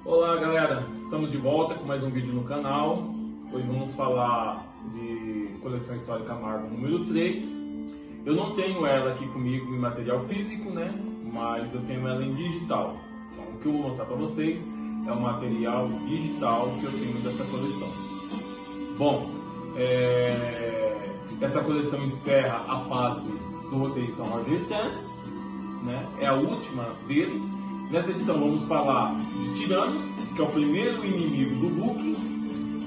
Olá galera, estamos de volta com mais um vídeo no canal. Hoje vamos falar de coleção histórica Marvel número 3. Eu não tenho ela aqui comigo em material físico, né? Mas eu tenho ela em digital. Então o que eu vou mostrar para vocês é o material digital que eu tenho dessa coleção. Bom, essa coleção encerra a fase do roteirista Roger Stern, né? É a última dele. Nessa edição vamos falar de Tiranos, que é o primeiro inimigo do Hulk,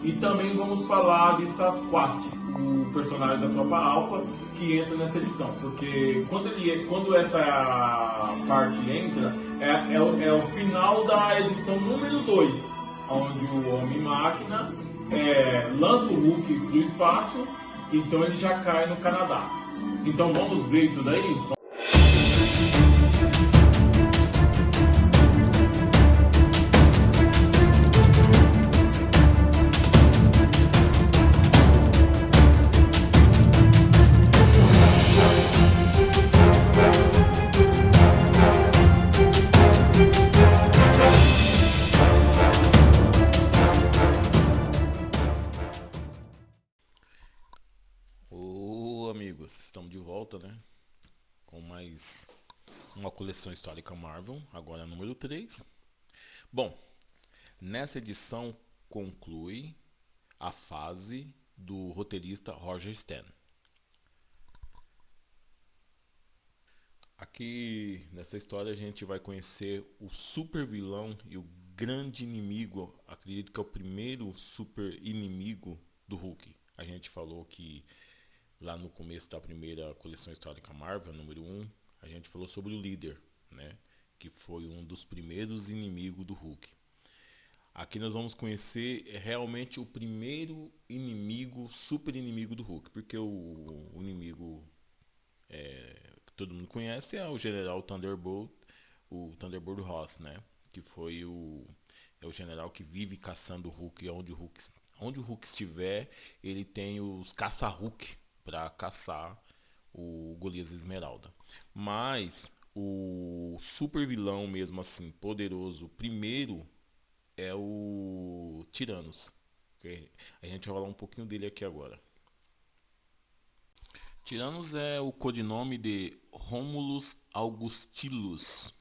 e também vamos falar de Sasquatch, o personagem da Tropa Alpha, que entra nessa edição, porque quando essa parte entra, é o final da edição número 2, onde o Homem-Máquina lança o Hulk para o espaço, então ele já cai no Canadá. Então vamos ver isso daí? Amigos, estamos de volta, né? Com mais uma coleção histórica Marvel, agora número 3. Bom, nessa edição conclui a fase do roteirista Roger Stern. Aqui nessa história a gente vai conhecer o super vilão e o grande inimigo, acredito que é o primeiro super inimigo do Hulk. A gente falou que lá no começo da primeira coleção histórica Marvel, número 1, a gente falou sobre o líder, né? Que foi um dos primeiros inimigos do Hulk. Aqui nós vamos conhecer realmente o primeiro inimigo, super inimigo do Hulk, porque o inimigo que todo mundo conhece é o General Thunderbolt, o Thunderbolt Ross, né? Que foi o general que vive caçando o Hulk, onde o Hulk estiver, ele tem os caça-Hulk para caçar o Golias Esmeralda. Mas o super vilão mesmo assim, poderoso, primeiro é o Tiranos. Okay? A gente vai falar um pouquinho dele aqui agora. Tiranos é o codinome de Romulus Augustulus,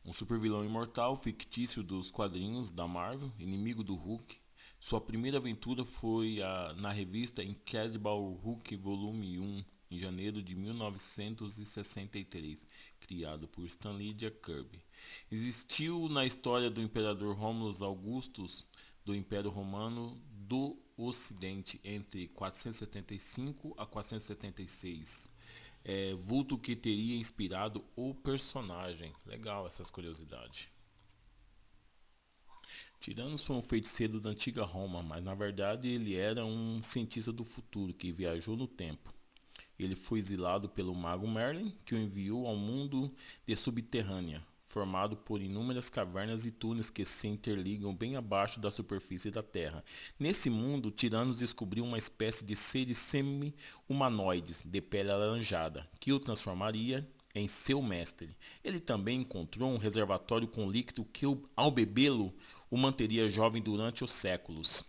um supervilão imortal fictício dos quadrinhos da Marvel, inimigo do Hulk. Sua primeira aventura foi na revista Incredible Hulk Volume 1, em janeiro de 1963, criado por Stan Lee e Jack Kirby. Existiu na história do imperador Romulus Augustus do Império Romano do Ocidente entre 475 a 476. Vulto que teria inspirado o personagem. Legal essas curiosidades. Tiranos foi um feiticeiro da antiga Roma, mas na verdade ele era um cientista do futuro que viajou no tempo. Ele foi exilado pelo mago Merlin, que o enviou ao mundo de Subterrânea, formado por inúmeras cavernas e túneis que se interligam bem abaixo da superfície da Terra. Nesse mundo, Tiranos descobriu uma espécie de seres semi-humanoides de pele alaranjada, que o transformaria em seu mestre. Ele também encontrou um reservatório com líquido que, ao bebê-lo, o manteria jovem durante os séculos.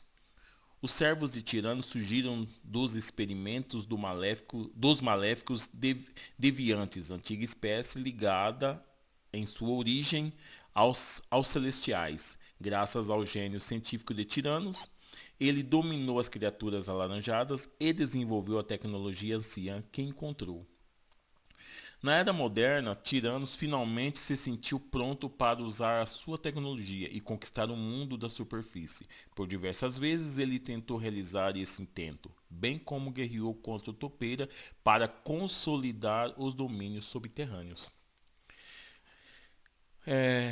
Os servos de Tiranos surgiram dos experimentos dos maléficos deviantes, antiga espécie ligada em sua origem aos celestiais. Graças ao gênio científico de Tiranos, ele dominou as criaturas alaranjadas e desenvolveu a tecnologia anciã que encontrou. Na era moderna, Tiranos finalmente se sentiu pronto para usar a sua tecnologia e conquistar o mundo da superfície. Por diversas vezes ele tentou realizar esse intento, bem como guerreou contra o Topeira para consolidar os domínios subterrâneos.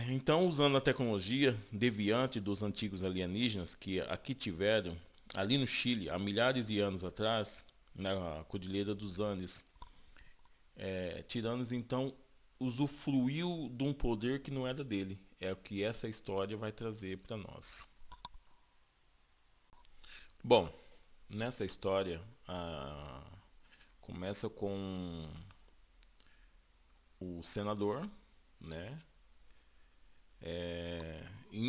Então, usando a tecnologia deviante dos antigos alienígenas que aqui tiveram, ali no Chile, há milhares de anos atrás, na Cordilheira dos Andes, Tiranos então usufruiu de um poder que não era dele. É o que essa história vai trazer para nós. Bom, nessa história começa com o senador, né?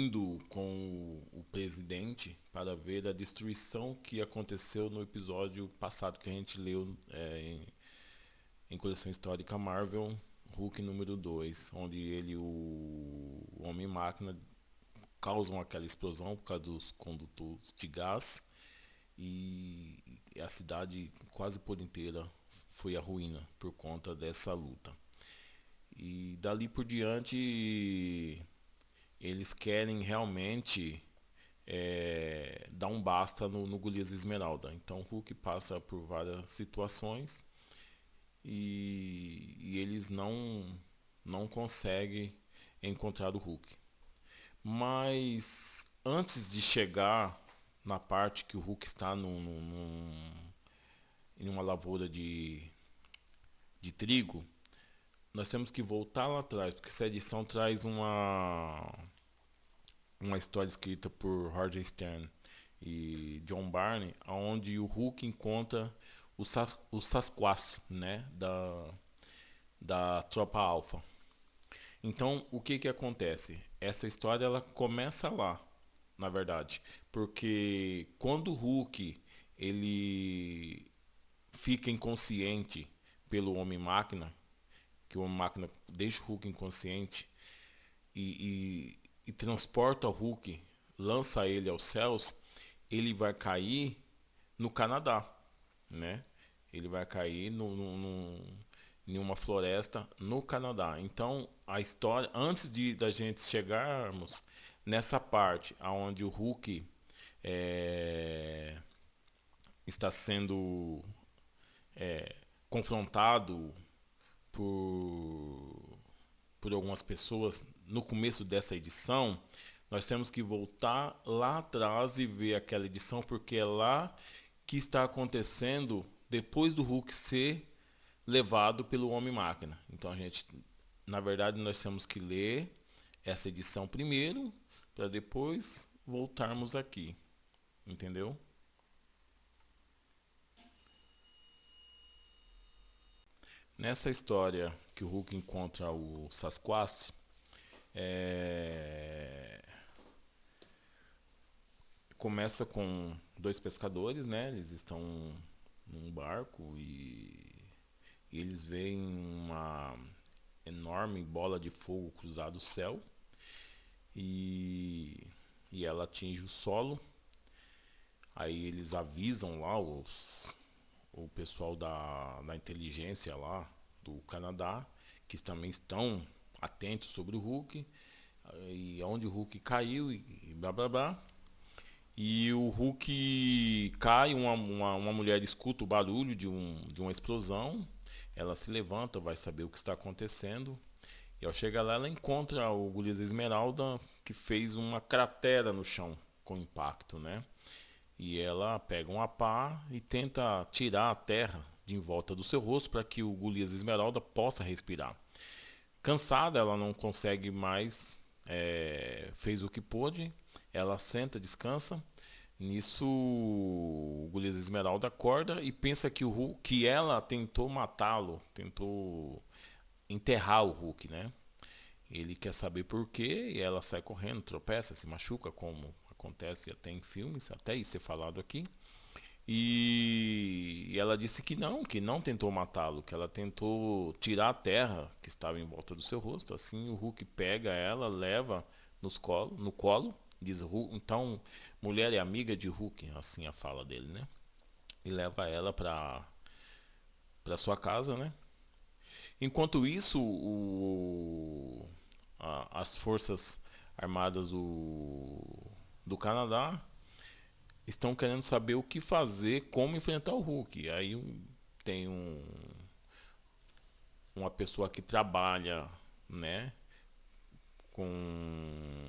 indo com o presidente para ver a destruição que aconteceu no episódio passado que a gente leu em Coleção Histórica Marvel, Hulk número 2, onde ele e o Homem-Máquina causam aquela explosão por causa dos condutores de gás e a cidade quase por inteira foi à ruína por conta dessa luta. E dali por diante eles querem realmente dar um basta no Golias Esmeralda. Então o Hulk passa por várias situações e eles não conseguem encontrar o Hulk. Mas antes de chegar na parte que o Hulk está em uma lavoura de trigo, nós temos que voltar lá atrás, porque essa edição traz uma história escrita por Roger Stern e John Byrne, onde o Hulk encontra o Sasquatch, né, da Tropa Alpha. Então, o que acontece? Essa história ela começa lá, na verdade, porque quando o Hulk ele fica inconsciente pelo Homem-Máquina, que o Homem-Máquina deixa o Hulk inconsciente e transporta o Hulk, lança ele aos céus, ele vai cair no Canadá, né? Ele vai cair em uma floresta no Canadá. Então a história, antes da gente chegarmos nessa parte onde o Hulk está sendo confrontado por algumas pessoas no começo dessa edição, nós temos que voltar lá atrás e ver aquela edição, porque é lá que está acontecendo depois do Hulk ser levado pelo Homem-Máquina. Então na verdade, nós temos que ler essa edição primeiro, para depois voltarmos aqui. Entendeu? Nessa história que o Hulk encontra o Sasquatch, começa com dois pescadores, né? Eles estão num barco e eles veem uma enorme bola de fogo cruzar o céu e ela atinge o solo. Aí eles avisam lá o pessoal da inteligência lá do Canadá, que também estão atentos sobre o Hulk e onde o Hulk caiu e blá blá blá. E o Hulk cai, uma mulher escuta o barulho de uma explosão, ela se levanta, vai saber o que está acontecendo. E ao chegar lá, ela encontra o Golias Esmeralda, que fez uma cratera no chão com impacto, né? E ela pega uma pá e tenta tirar a terra de em volta do seu rosto para que o Golias Esmeralda possa respirar. Cansada, ela não consegue mais, fez o que pôde, ela senta, descansa. Nisso, o Golias Esmeralda acorda e pensa que ela tentou matá-lo, tentou enterrar o Hulk, né? Ele quer saber por quê e ela sai correndo, tropeça, se machuca, como acontece até em filmes, até isso é falado aqui. E ela disse que não tentou matá-lo, que ela tentou tirar a terra que estava em volta do seu rosto. Assim o Hulk pega ela, leva no colo, diz Hulk, então mulher é amiga de Hulk, assim a fala dele, né? E leva ela para sua casa, né? Enquanto isso, as forças armadas do Canadá estão querendo saber o que fazer, como enfrentar o Hulk. Aí tem uma pessoa que trabalha, né, com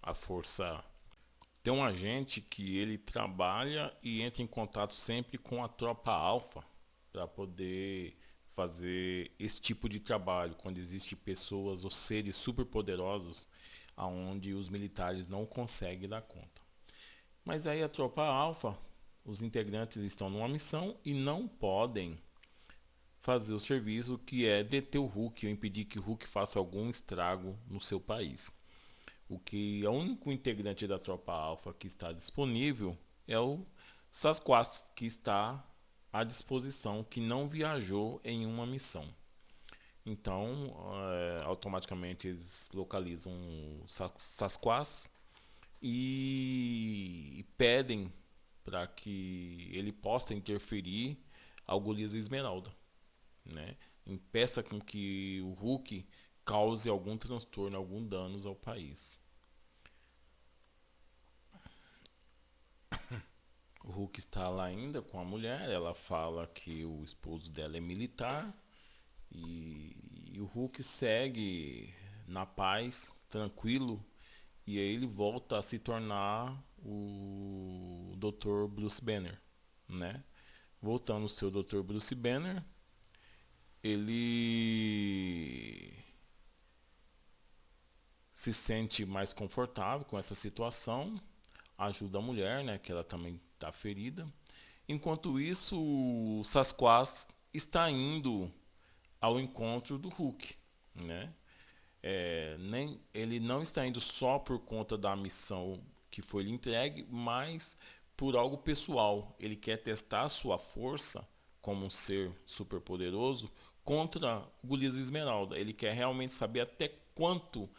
a força. Tem um agente que ele trabalha e entra em contato sempre com a tropa alfa para poder fazer esse tipo de trabalho, quando existem pessoas ou seres superpoderosos aonde os militares não conseguem dar conta. Mas aí a tropa alfa, os integrantes estão numa missão e não podem fazer o serviço que é deter o Hulk ou impedir que o Hulk faça algum estrago no seu país. O único integrante da tropa alfa que está disponível é o Sasquatch, que está à disposição, que não viajou em uma missão. Então, automaticamente eles localizam o Sasquatch e pedem para que ele possa interferir ao Golias Esmeralda, né? Impeça com que o Hulk cause algum transtorno, algum danos ao país. O Hulk está lá ainda com a mulher, ela fala que o esposo dela é militar e o Hulk segue na paz, tranquilo, e aí ele volta a se tornar o Dr. Bruce Banner, né? Voltando ao seu Dr. Bruce Banner, ele se sente mais confortável com essa situação, ajuda a mulher, né, que ela também está ferida. Enquanto isso, o Sasquatch está indo ao encontro do Hulk, né? Ele não está indo só por conta da missão que foi lhe entregue, mas por algo pessoal. Ele quer testar sua força como um ser superpoderoso contra o Golias Esmeralda. Ele quer realmente saber até quanto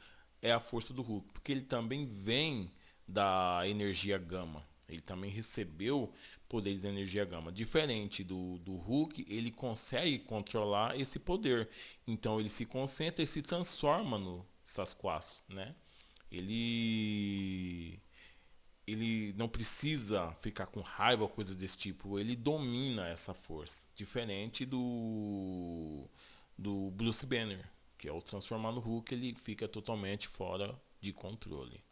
é a força do Hulk, porque ele também vem da energia gama. Ele também recebeu poderes de energia gama. Diferente do Hulk, ele consegue controlar esse poder. Então ele se concentra e se transforma no Sasquatch, né? Ele ele não precisa ficar com raiva ou coisa desse tipo. Ele domina essa força. Diferente do Bruce Banner, que ao transformar no Hulk ele fica totalmente fora de controle.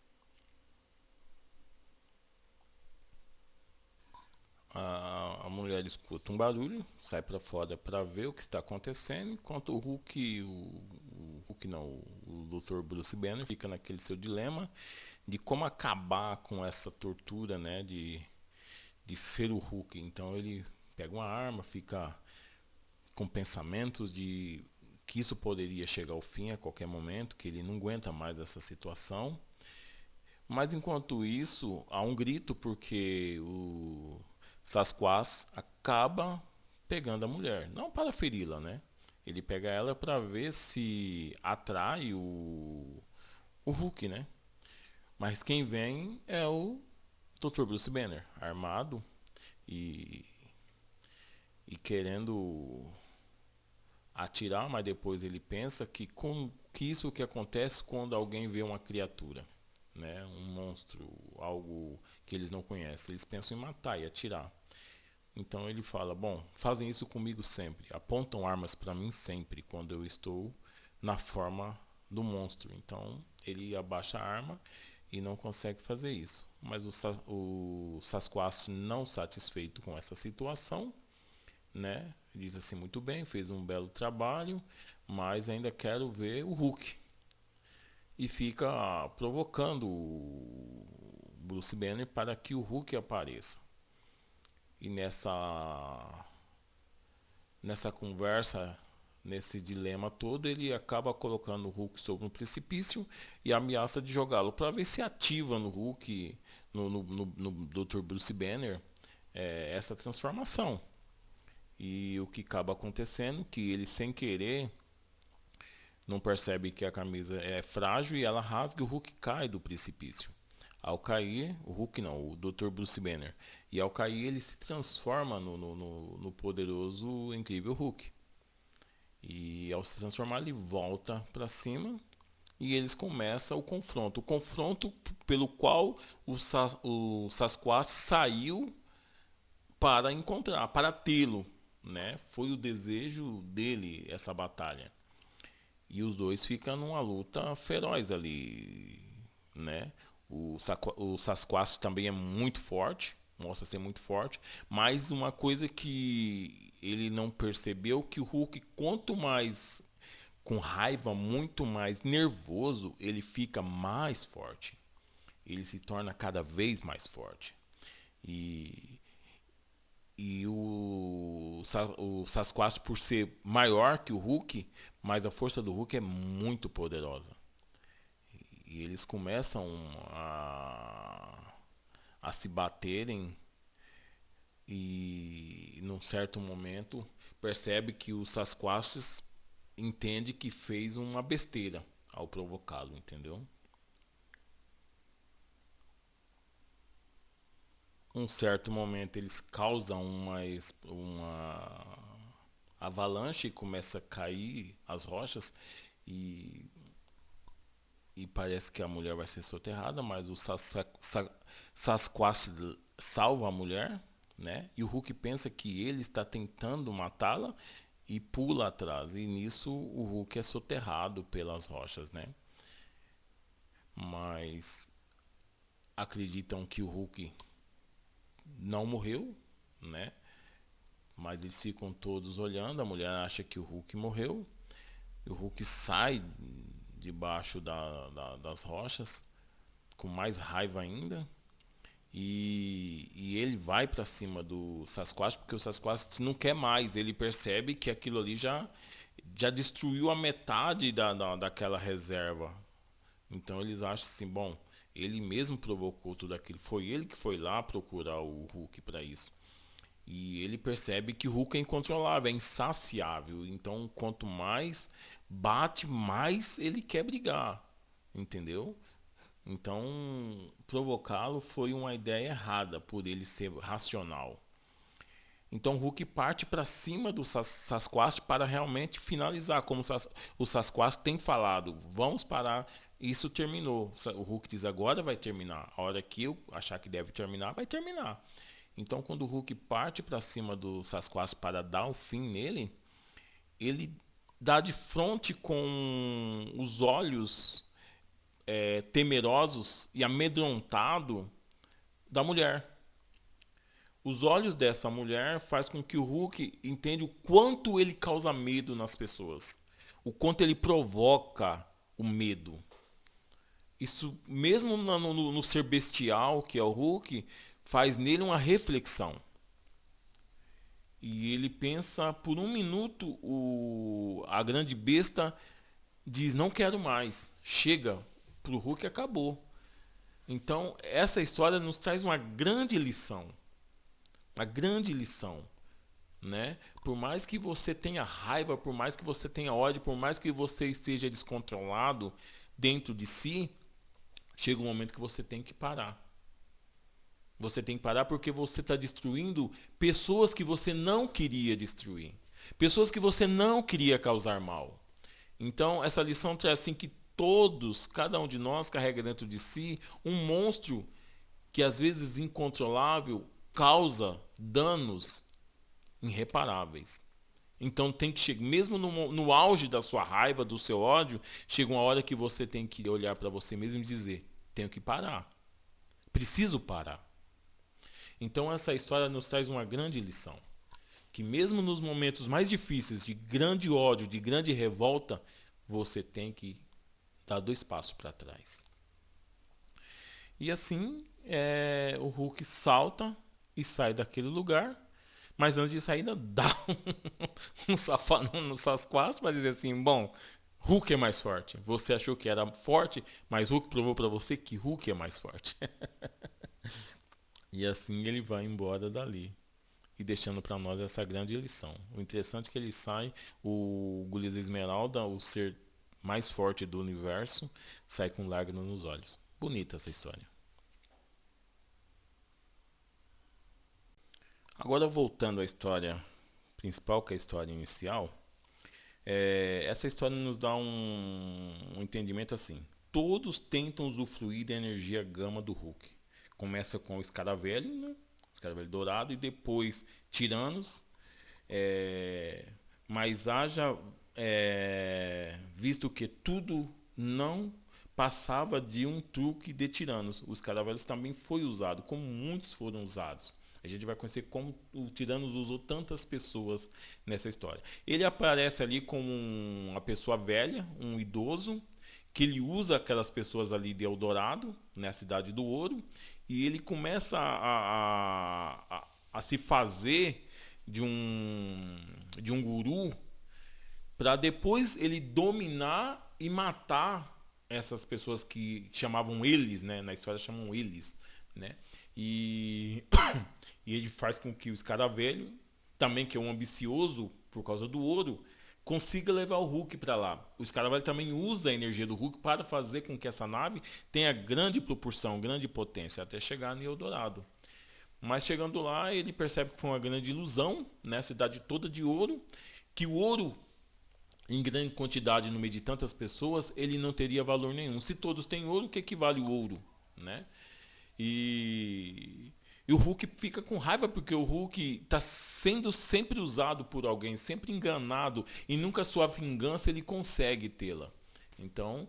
A mulher escuta um barulho, sai para fora para ver o que está acontecendo, enquanto o Hulk, o Hulk não, o Dr. Bruce Banner fica naquele seu dilema de como acabar com essa tortura, né, de ser o Hulk. Então ele pega uma arma, fica com pensamentos de que isso poderia chegar ao fim a qualquer momento, que ele não aguenta mais essa situação. Mas enquanto isso, há um grito porque o Sasquatch acaba pegando a mulher, não para feri-la, né? Ele pega ela para ver se atrai o Hulk, né? Mas quem vem é o Dr. Bruce Banner, armado e, e querendo atirar, mas depois ele pensa que isso que acontece quando alguém vê uma criatura, né? Um monstro, algo que eles não conhecem. Eles pensam em matar e atirar. Então ele fala: bom, fazem isso comigo sempre, apontam armas para mim sempre quando eu estou na forma do monstro. Então ele abaixa a arma e não consegue fazer isso. Mas o Sasquatch, não satisfeito com essa situação, né, diz assim: muito bem, fez um belo trabalho, mas ainda quero ver o Hulk. E fica provocando o Bruce Banner para que o Hulk apareça. E nessa conversa, nesse dilema todo, ele acaba colocando o Hulk sobre um precipício e ameaça de jogá-lo para ver se ativa no Hulk, no Dr. Bruce Banner, essa transformação. E o que acaba acontecendo, que ele sem querer não percebe que a camisa é frágil e ela rasga e o Hulk cai do precipício. Ao cair, o Hulk não, o Dr. Bruce Banner. E ao cair ele se transforma no poderoso, incrível Hulk. E ao se transformar ele volta para cima e eles começam o confronto. O confronto pelo qual o Sasquatch saiu para encontrar, para tê-lo, né? Foi o desejo dele essa batalha. E os dois ficam numa luta feroz ali, né? O Sasquatch também é muito forte, mostra ser muito forte, mas uma coisa que ele não percebeu, que o Hulk, quanto mais com raiva, muito mais nervoso, ele fica mais forte. Ele se torna cada vez mais forte. E, o Sasquatch, por ser maior que o Hulk, mas a força do Hulk é muito poderosa. e eles começam a se baterem e num certo momento percebe que o Sasquatch entende que fez uma besteira ao provocá-lo, entendeu? Um certo momento eles causam uma avalanche e começa a cair as rochas e, e parece que a mulher vai ser soterrada, mas o Sasquatch salva a mulher, né? E o Hulk pensa que ele está tentando matá-la e pula atrás. E nisso o Hulk é soterrado pelas rochas, né? Mas acreditam que o Hulk não morreu, né? Mas eles ficam todos olhando, a mulher acha que o Hulk morreu, e o Hulk sai debaixo das rochas, com mais raiva ainda, e ele vai para cima do Sasquatch, porque o Sasquatch não quer mais, ele percebe que aquilo ali já destruiu a metade daquela reserva. Então eles acham assim, bom, ele mesmo provocou tudo aquilo, foi ele que foi lá procurar o Hulk para isso. E ele percebe que o Hulk é incontrolável, é insaciável. Então, quanto mais bate, mais ele quer brigar. Entendeu? Então, provocá-lo foi uma ideia errada por ele ser racional. Então, o Hulk parte para cima do Sasquatch para realmente finalizar. Como o Sasquatch tem falado, vamos parar. Isso terminou. O Hulk diz agora vai terminar. A hora que eu achar que deve terminar, vai terminar. Então, quando o Hulk parte para cima do Sasquatch para dar o fim nele, ele dá de frente com os olhos temerosos e amedrontado da mulher. Os olhos dessa mulher faz com que o Hulk entenda o quanto ele causa medo nas pessoas, o quanto ele provoca o medo. Isso, mesmo no ser bestial que é o Hulk, faz nele uma reflexão. E ele pensa por um minuto, a grande besta diz, não quero mais, chega, pro Hulk acabou. Então essa história nos traz uma grande lição. Uma grande lição. Né? Por mais que você tenha raiva, por mais que você tenha ódio, por mais que você esteja descontrolado dentro de si, chega um momento que você tem que parar. Você tem que parar porque você está destruindo pessoas que você não queria destruir. Pessoas que você não queria causar mal. Então, essa lição traz assim que todos, cada um de nós carrega dentro de si um monstro que às vezes incontrolável causa danos irreparáveis. Então tem que chegar, mesmo no auge da sua raiva, do seu ódio, chega uma hora que você tem que olhar para você mesmo e dizer, tenho que parar. Preciso parar. Então essa história nos traz uma grande lição. Que mesmo nos momentos mais difíceis, de grande ódio, de grande revolta, você tem que dar 2 passos para trás. E assim, o Hulk salta e sai daquele lugar. Mas antes de sair, ainda dá um safanão no Sasquatch para dizer assim, bom, Hulk é mais forte. Você achou que era forte, mas Hulk provou para você que Hulk é mais forte. E assim ele vai embora dali. E deixando para nós essa grande lição. O interessante é que ele sai, o Golias Esmeralda, o ser mais forte do universo, sai com lágrimas nos olhos. Bonita essa história. Agora voltando à história principal, que é a história inicial, essa história nos dá um entendimento assim. Todos tentam usufruir da energia gama do Hulk. Começa com o Escaravelho, né? O Escaravelho dourado, e depois Tiranos. Mas haja visto que tudo não passava de um truque de Tiranos. Os Escaravelhos também foi usado, como muitos foram usados. A gente vai conhecer como o Tiranos usou tantas pessoas nessa história. Ele aparece ali como uma pessoa velha, um idoso, que ele usa aquelas pessoas ali de Eldorado, na Cidade do Ouro, e ele começa a se fazer de um guru para depois ele dominar e matar essas pessoas que chamavam eles, né? Na história chamam eles, né? E, e ele faz com que o escaravelho, também que é um ambicioso por causa do ouro, consiga levar o Hulk para lá. O escaravelho também usa a energia do Hulk para fazer com que essa nave tenha grande proporção, grande potência, até chegar no Eldorado. Mas chegando lá, ele percebe que foi uma grande ilusão, né? A cidade toda de ouro, que o ouro em grande quantidade no meio de tantas pessoas, ele não teria valor nenhum. Se todos têm ouro, o que equivale o ouro, né? E o Hulk fica com raiva porque o Hulk está sendo sempre usado por alguém, sempre enganado, e nunca sua vingança ele consegue tê-la. Então,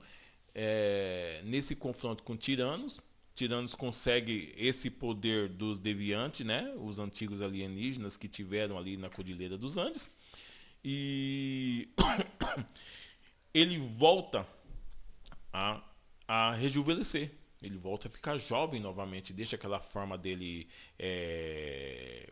nesse confronto com Tiranos, Tiranos consegue esse poder dos deviantes, né? Os antigos alienígenas que tiveram ali na Cordilheira dos Andes. E ele volta a, a rejuvenescer. Ele volta a ficar jovem novamente, deixa aquela forma dele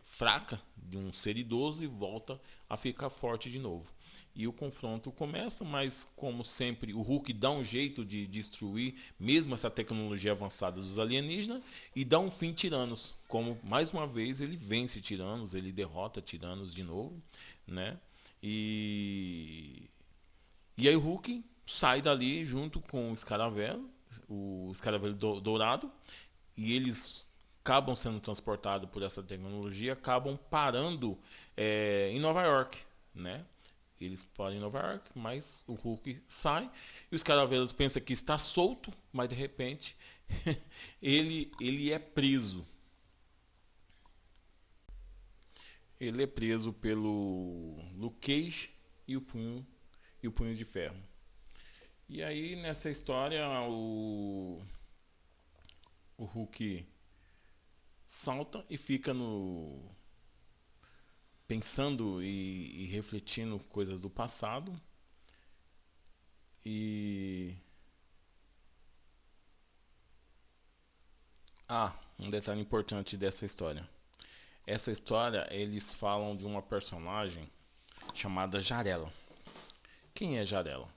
fraca, de um ser idoso, e volta a ficar forte de novo. E o confronto começa, mas como sempre, o Hulk dá um jeito de destruir mesmo essa tecnologia avançada dos alienígenas e dá um fim em Tiranos. Como mais uma vez ele vence Tiranos, ele derrota Tiranos de novo, né? E aí o Hulk sai dali junto com o escaravelho dourado, e eles acabam sendo transportados por essa tecnologia, acabam parando em Nova York, né? Eles param em Nova York, mas o Hulk sai e os caravelos pensam que está solto, mas de repente ele é preso. Ele é preso pelo Luke Cage e o Punho de Ferro. E aí nessa história o Hulk salta e fica pensando e refletindo coisas do passado. E um detalhe importante dessa história. Essa história eles falam de uma personagem chamada Jarella. Quem é Jarella?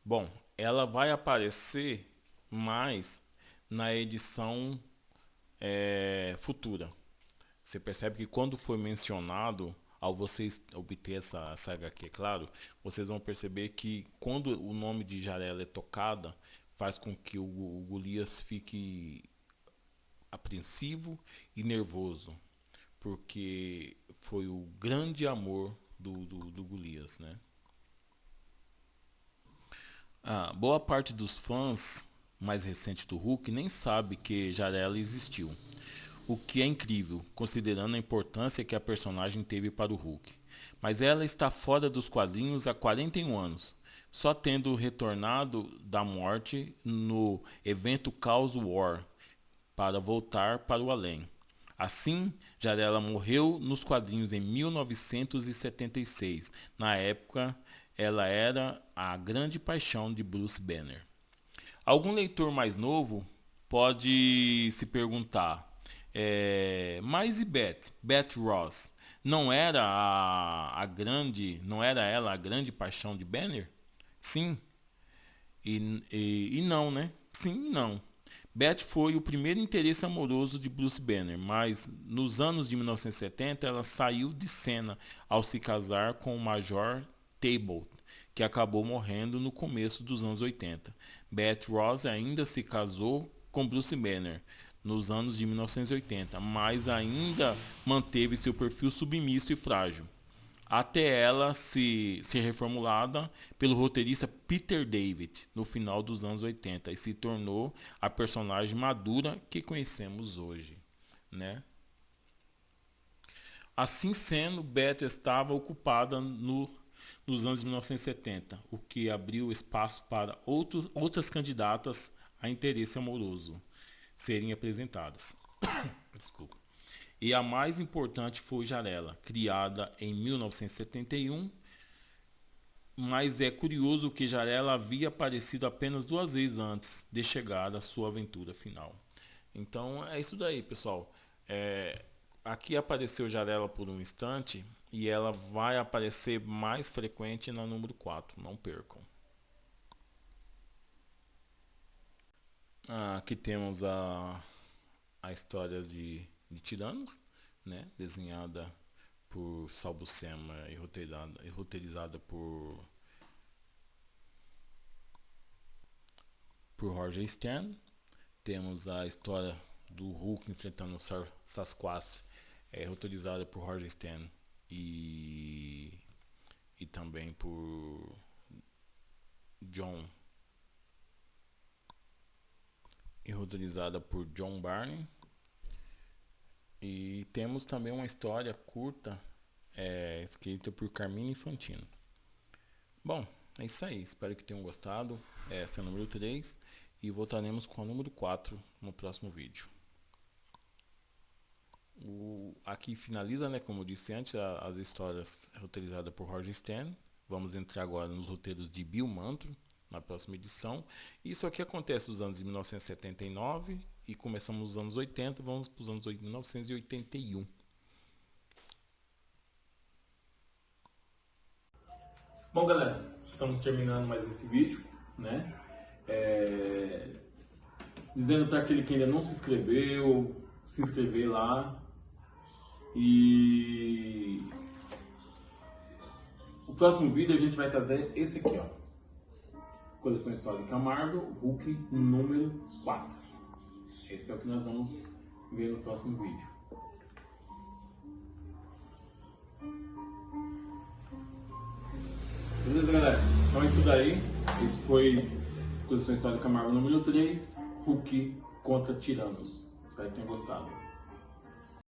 Bom, ela vai aparecer mais na edição futura. Você percebe que quando foi mencionado, ao vocês obter essa HQ, claro, vocês vão perceber que quando o nome de Jarella é tocada, faz com que o Golias fique apreensivo e nervoso, porque foi o grande amor do Golias, né? Boa parte dos fãs mais recentes do Hulk nem sabe que Jarella existiu, o que é incrível, considerando a importância que a personagem teve para o Hulk. Mas ela está fora dos quadrinhos há 41 anos, só tendo retornado da morte no evento Chaos War, para voltar para o além. Assim, Jarella morreu nos quadrinhos em 1976. Na época, ela era a grande paixão de Bruce Banner. Algum leitor mais novo pode se perguntar, mas e Beth Ross? Não era ela a grande paixão de Banner? Sim, e não, né? Sim e não. Beth foi o primeiro interesse amoroso de Bruce Banner, mas nos anos de 1970 ela saiu de cena ao se casar com o Major Talbot, que acabou morrendo no começo dos anos 80. Beth Ross ainda se casou com Bruce Banner nos anos de 1980, mas ainda manteve seu perfil submisso e frágil, até ela ser reformulada pelo roteirista Peter David no final dos anos 80 e se tornou a personagem madura que conhecemos hoje, né? Assim sendo, Beth estava ocupada nos anos 1970, o que abriu espaço para outras candidatas a interesse amoroso serem apresentadas. Desculpa. E a mais importante foi Jarella, criada em 1971, mas é curioso que Jarella havia aparecido apenas 2 vezes antes de chegar à sua aventura final. Então é isso daí, pessoal. Aqui apareceu Jarella por um instante e ela vai aparecer mais frequente na número 4, não percam. Aqui temos a história de Tiranos, né? Desenhada por Sal Buscema e roteirizada por Roger Stern. Temos a história do Hulk enfrentando o Sasquatch, roteirizada por Roger Stern e também por John e roteirizada por John Barney. E temos também uma história curta escrita por Carmine Infantino. Bom, é isso aí, espero que tenham gostado. Essa é a número 3 e voltaremos com a número 4 no próximo vídeo. Aqui finaliza, né, como eu disse antes, as histórias roteirizadas por Roger Stern. Vamos entrar agora nos roteiros de Bill Mantlo na próxima edição. Isso aqui acontece nos anos de 1979 e começamos nos anos 80, vamos para os anos 1981. Bom, galera, estamos terminando mais esse vídeo, né? Dizendo para aquele que ainda não se inscreveu, se inscrever lá. E o próximo vídeo a gente vai trazer esse aqui, ó. Coleção Histórica Marvel, Hulk número 4. Esse é o que nós vamos ver no próximo vídeo. Beleza, galera? Então é isso daí. Esse foi Coleção Histórica Marvel número 3, Hulk contra Tiranos. Espero que tenham gostado.